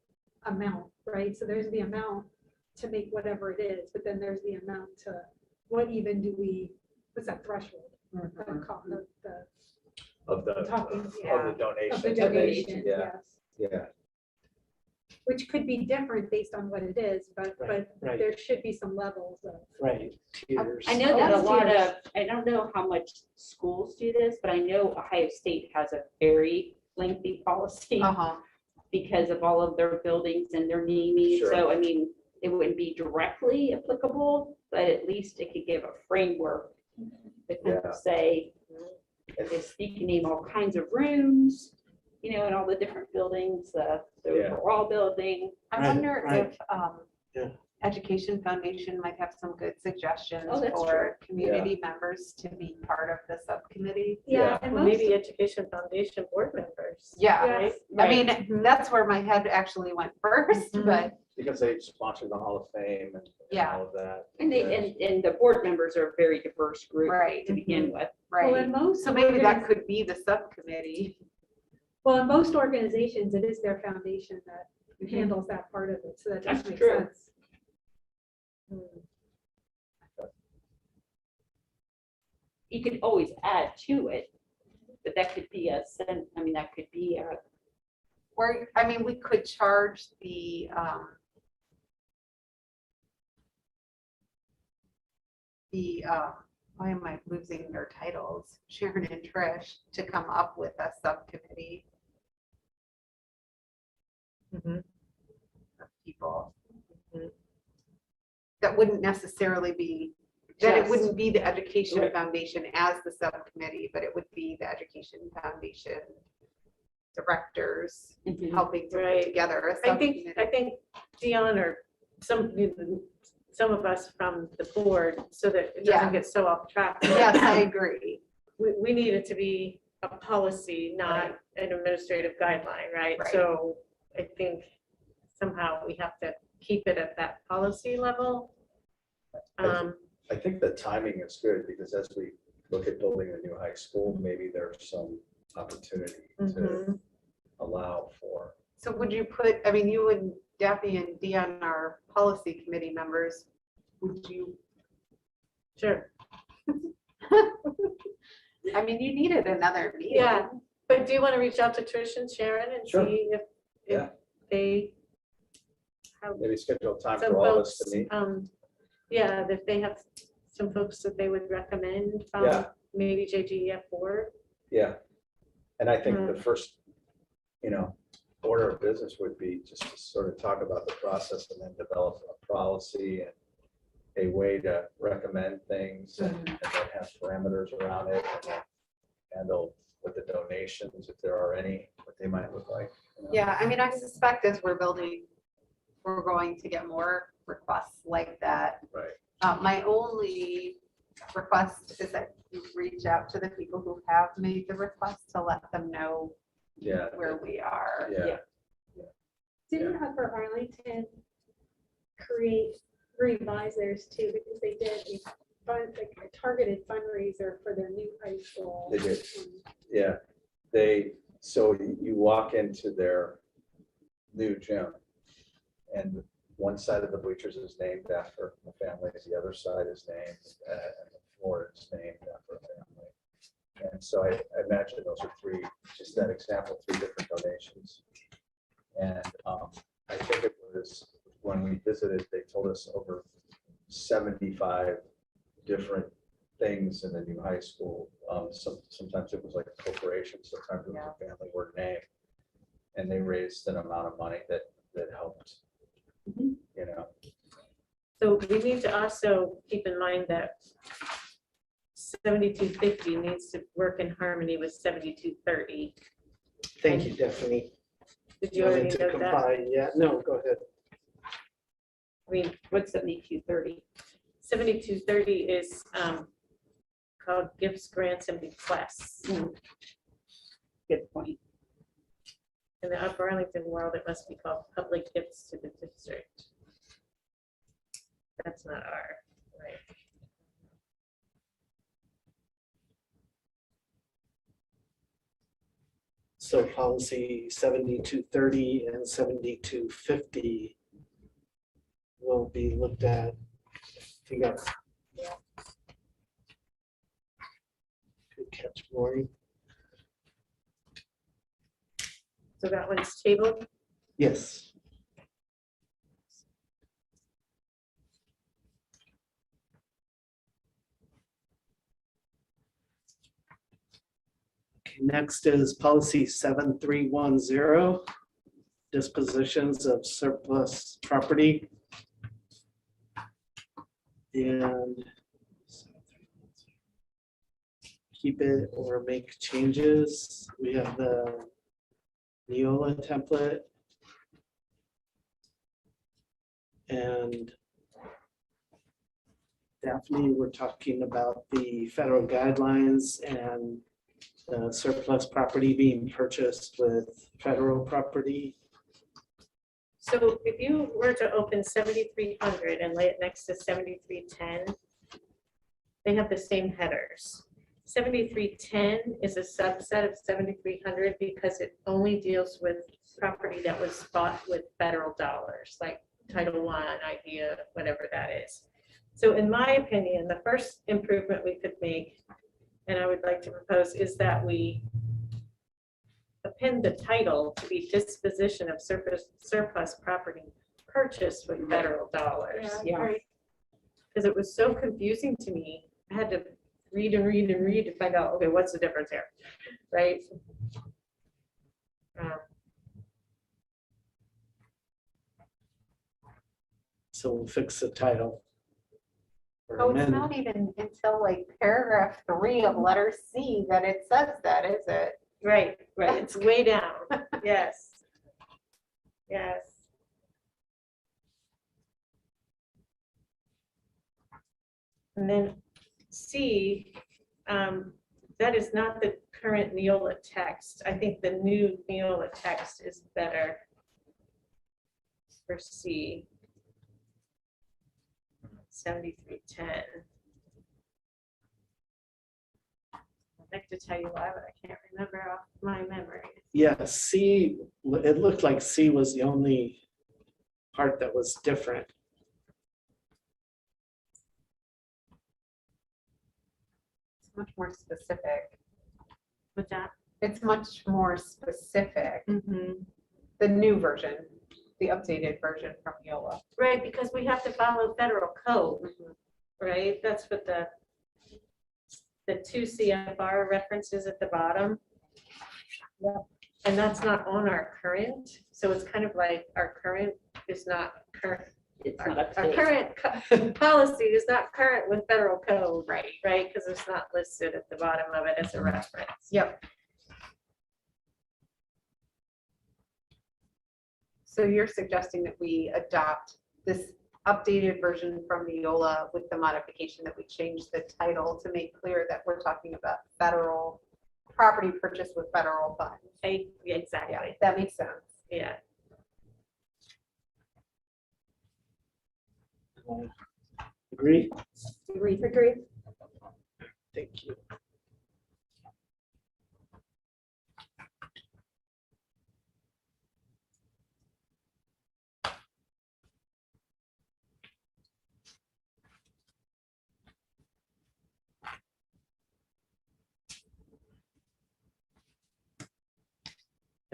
Speaker 6: amount, right? So there's the amount to make whatever it is, but then there's the amount to, what even do we, what's that threshold? The
Speaker 2: of the
Speaker 6: Talking,
Speaker 3: yeah.
Speaker 2: donation.
Speaker 6: of the donation,
Speaker 2: Yeah,
Speaker 6: yes.
Speaker 2: yeah.
Speaker 6: Which could be different based on what it is, but
Speaker 1: Right, right.
Speaker 6: there should be some levels of.
Speaker 1: Right, tiers.
Speaker 7: I know that a
Speaker 6: That's
Speaker 7: lot
Speaker 6: huge.
Speaker 7: of, I don't know how much schools do this, but I know Ohio State has a very lengthy policy
Speaker 3: Uh-huh.
Speaker 7: because of all of their buildings and their naming.
Speaker 2: Sure.
Speaker 7: So, I mean, it wouldn't be directly applicable, but at least it could give a framework that
Speaker 2: Yeah.
Speaker 7: could say, this, you can name all kinds of rooms, you know, in all the different buildings, the
Speaker 2: Yeah.
Speaker 7: overall building.
Speaker 3: I
Speaker 1: Right,
Speaker 3: wonder
Speaker 1: right.
Speaker 3: if
Speaker 1: Yeah.
Speaker 3: Education Foundation might have some good suggestions
Speaker 7: Oh, that's
Speaker 3: for community members to be part of the subcommittee.
Speaker 2: Yeah.
Speaker 6: And
Speaker 4: Well,
Speaker 6: most,
Speaker 4: maybe Education Foundation board members.
Speaker 3: Yeah,
Speaker 6: yes,
Speaker 3: I mean, that's where my head actually went first,
Speaker 4: Mhm.
Speaker 3: but
Speaker 2: Because they sponsor the Hall of Fame and
Speaker 3: Yeah.
Speaker 2: all of that.
Speaker 7: And they, and the board members are a very diverse group
Speaker 3: right,
Speaker 7: to begin with.
Speaker 6: well,
Speaker 3: right.
Speaker 6: in most.
Speaker 3: So maybe that
Speaker 6: organiz-
Speaker 3: could be the subcommittee.
Speaker 6: Well, in most organizations, it is their foundation that
Speaker 3: Mm-hmm.
Speaker 6: handles that part of it, so that does
Speaker 7: That's
Speaker 6: make
Speaker 7: true.
Speaker 6: sense.
Speaker 7: You could always add to it, but that could be that could be a,
Speaker 3: Or, I mean, we could charge why am I losing their titles? Sharon and Trish to come up with a subcommittee
Speaker 4: Mhm.
Speaker 3: of people.
Speaker 4: Mhm.
Speaker 3: That wouldn't necessarily be, that it
Speaker 7: Just-
Speaker 3: wouldn't be the Education
Speaker 7: Right.
Speaker 3: Foundation as the subcommittee, but it would be the Education Foundation directors helping to put
Speaker 4: Right.
Speaker 3: together a
Speaker 4: I think,
Speaker 3: subcommittee.
Speaker 4: Dion or some of us from the board, so that it
Speaker 3: Yeah.
Speaker 4: doesn't get so off track.
Speaker 3: Yes, I agree.
Speaker 4: We need it to be a policy, not an administrative guideline, right?
Speaker 3: Right.
Speaker 4: So I think somehow we have to keep it at that policy level.
Speaker 2: I think the timing is good, because as we look at building a new high school, maybe there's some opportunity to
Speaker 4: Mhm.
Speaker 2: allow for.
Speaker 3: So would you put, I mean, you and Daphne and Dion are policy committee members. Would you,
Speaker 4: Sure.
Speaker 3: I mean, you needed another meeting.
Speaker 4: Yeah. But do you want to reach out to Trish and Sharon and
Speaker 2: Sure.
Speaker 4: see if
Speaker 2: Yeah.
Speaker 4: they have
Speaker 2: Maybe schedule time
Speaker 4: some
Speaker 2: for all of us
Speaker 4: folks,
Speaker 2: to meet.
Speaker 4: yeah, if they have some folks that they would recommend from
Speaker 2: Yeah.
Speaker 4: maybe JGF board.
Speaker 2: Yeah. And I think the
Speaker 4: Mm.
Speaker 2: first, order of business would be just to sort of talk about the process and then develop a policy and a way to recommend things and then have parameters around it and then handle with the donations, if there are any, what they might look like.
Speaker 3: Yeah, I mean, I suspect as we're building, we're going to get more requests like that.
Speaker 2: Right.
Speaker 3: My only request is that you reach out to the people who have made the request to let them know
Speaker 2: Yeah.
Speaker 3: where we are.
Speaker 2: Yeah.
Speaker 6: Didn't Upper Arlington revise theirs too, because they did a targeted fundraiser for their new high school.
Speaker 2: They did. Yeah. So you walk into their new gym and one side of the bleachers is named after a family, the other side is named, and the floor is named after a family. And so I imagine those are three, just that example, three different donations. And I think it was, when we visited, they told us over 75 different things in the new high school. Sometimes it was like a corporation, sometimes it was a family word name. And they raised an amount of money that helped,
Speaker 4: So we need to also keep in mind that 7250 needs to work in harmony with 7230.
Speaker 1: Thank you, Stephanie.
Speaker 4: Did you already
Speaker 1: Wanted to
Speaker 4: note that?
Speaker 1: comply. Yeah, no, go ahead.
Speaker 4: I mean,
Speaker 7: What's 7230?
Speaker 4: 7230 is called gifts, grants, and bequests.
Speaker 7: Good point.
Speaker 4: In the Upper Arlington world, it must be called public gifts to the district. That's not our, right?
Speaker 1: So policy 7230 and 7250 will be looked at together. Good catch, Lori.
Speaker 4: So that one's tabled.
Speaker 1: Yes. Okay, next is policy 7310, dispositions of surplus property. And keep it or make changes. We have the Neola template. And Daphne, we're talking about the federal guidelines and the surplus property being purchased with federal property.
Speaker 4: So if you were to open 7300 and lay it next to 7310, they have the same headers. 7310 is a subset of 7300 because it only deals with property that was bought with federal dollars, like Title I, IDEA, whatever that is. So in my opinion, the first improvement we could make, and I would like to propose, is that we append the title to be disposition of surplus property purchased with federal dollars.
Speaker 7: Yeah.
Speaker 6: Right.
Speaker 4: Because it was so confusing to me. I had to read and read and read to find out, okay, what's the difference here, right?
Speaker 1: So we'll fix the title. Or
Speaker 3: Oh, it's
Speaker 1: amend.
Speaker 3: not even until like paragraph 3 of letter C that it says that, is it?
Speaker 4: Right, right, it's way down, yes. Yes. And then C, that is not the current Neola text. I think the new Neola text is better for C. 7310. I'd like to tell you why, but I can't remember off my memory.
Speaker 1: Yeah, C, it looked like C was the only part that was different.
Speaker 3: It's much more specific.
Speaker 4: with that.
Speaker 3: It's much more specific,
Speaker 4: Mm-hmm.
Speaker 3: the new version, the updated version from Yola.
Speaker 4: Right, because we have to follow federal code, right? That's what the 2 CFR references at the bottom. And that's not on our current, so it's kind of like our current is not current.
Speaker 7: It's
Speaker 4: Our
Speaker 7: not up to
Speaker 4: our
Speaker 7: date.
Speaker 4: current policy is not current with federal code, right? Because it's not listed at the bottom of it as a reference.
Speaker 3: Yep. So you're suggesting that we adopt this updated version from Neola with the modification that we change the title to make clear that we're talking about federal property purchase with federal funds.
Speaker 4: Yeah,
Speaker 3: Yeah,
Speaker 4: exactly,
Speaker 3: that makes sense.
Speaker 4: yeah.
Speaker 1: Agree?
Speaker 6: Agree.
Speaker 1: Thank you.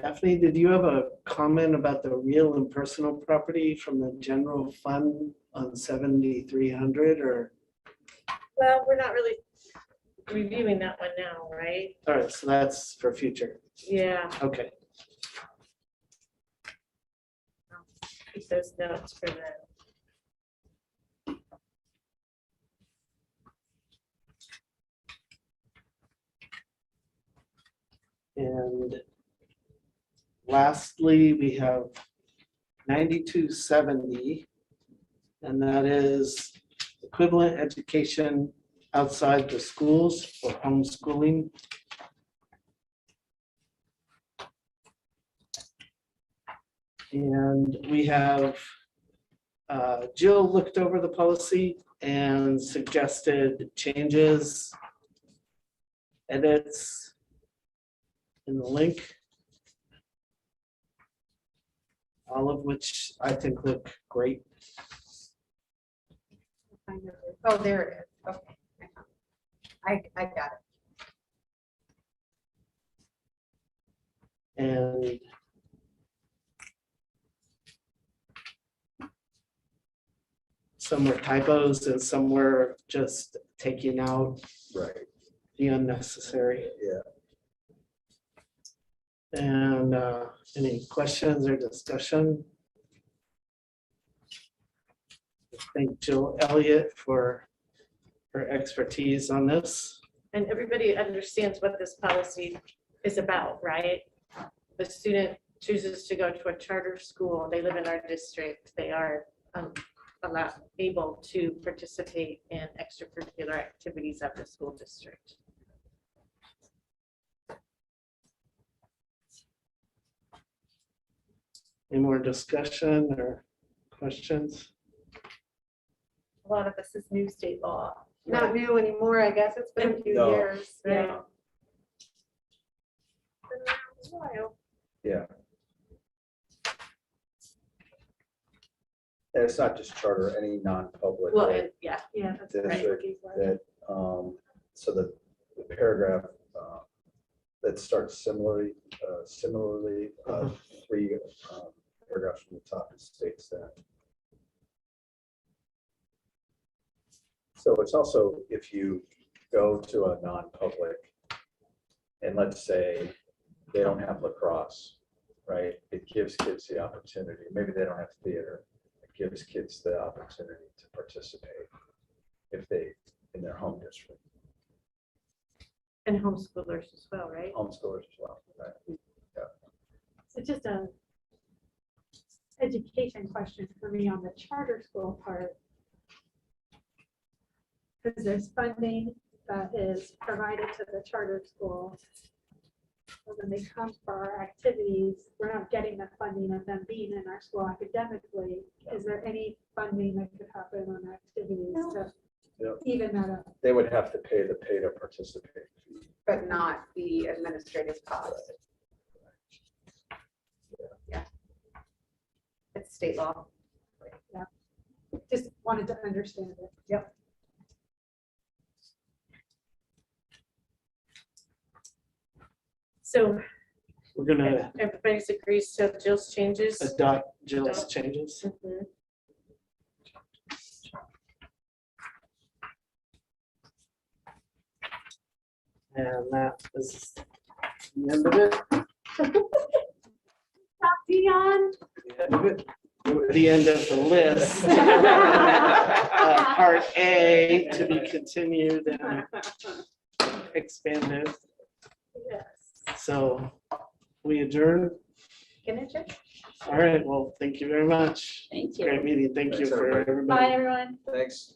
Speaker 1: Daphne, did you have a comment about the real and personal property from the general fund on 7,300 or?
Speaker 4: Well, we're not really reviewing that one now, right?
Speaker 1: All right, so that's for future.
Speaker 4: Yeah,
Speaker 1: Okay.
Speaker 4: keep those notes for the.
Speaker 1: And lastly, we have 9270. And that is equivalent education outside the schools for homeschooling. And we have, Jill looked over the policy and suggested changes, edits in the link. All of which I think look great.
Speaker 3: Oh, there it is. Okay. I got it.
Speaker 1: And some were typos and some were just taking out
Speaker 2: Right,
Speaker 1: the unnecessary.
Speaker 2: yeah.
Speaker 1: And any questions or discussion? Thank Jill Elliott for her expertise on this.
Speaker 4: And everybody understands what this policy is about, right? The student chooses to go to a charter school, they live in our district, they are able to participate in extracurricular activities of the school district.
Speaker 1: Any more discussion or questions?
Speaker 6: A lot of this is new state law.
Speaker 3: Not new anymore, I guess. It's been a few
Speaker 2: No.
Speaker 3: years.
Speaker 4: Yeah.
Speaker 2: Yeah. And it's not just charter, any non-public.
Speaker 4: Well,
Speaker 2: right,
Speaker 4: yeah,
Speaker 6: Yeah, that's
Speaker 2: District
Speaker 6: right.
Speaker 2: that, so the paragraph that starts similarly, three paragraphs from the top, it states that. So it's also, if you go to a non-public and let's say they don't have lacrosse, right? It gives kids the opportunity, maybe they don't have theater, it gives kids the opportunity to participate if they, in their home district,
Speaker 4: and homeschoolers as well, right?
Speaker 2: homeschoolers as well, right?
Speaker 6: So just a education question for me on the charter school part. Because there's funding that is provided to the charter school. So when they come for our activities, we're not getting the funding of them being in our school academically. Is there any funding that could happen on activities to
Speaker 2: Yep.
Speaker 6: even that up?
Speaker 2: They would have to pay the pay to participate fee.
Speaker 3: But not the administrative cost. Yeah. It's state law.
Speaker 6: Just wanted to understand it. Yep.
Speaker 4: So
Speaker 1: We're gonna
Speaker 4: everybody agrees to Jill's changes.
Speaker 1: adopt Jill's changes.
Speaker 4: Mhm.
Speaker 1: And that is the end of it.
Speaker 3: Dion.
Speaker 1: The end of it. The end of the list. Part A to be continued and expanded.
Speaker 4: Yes.
Speaker 1: So we adjourn.
Speaker 4: Can I check?
Speaker 1: All right, well, thank you very much.
Speaker 7: Thank you.
Speaker 1: Great meeting. Thank you
Speaker 2: Thanks,
Speaker 1: for
Speaker 2: everybody.
Speaker 1: everybody.
Speaker 4: Bye, everyone.
Speaker 2: Thanks.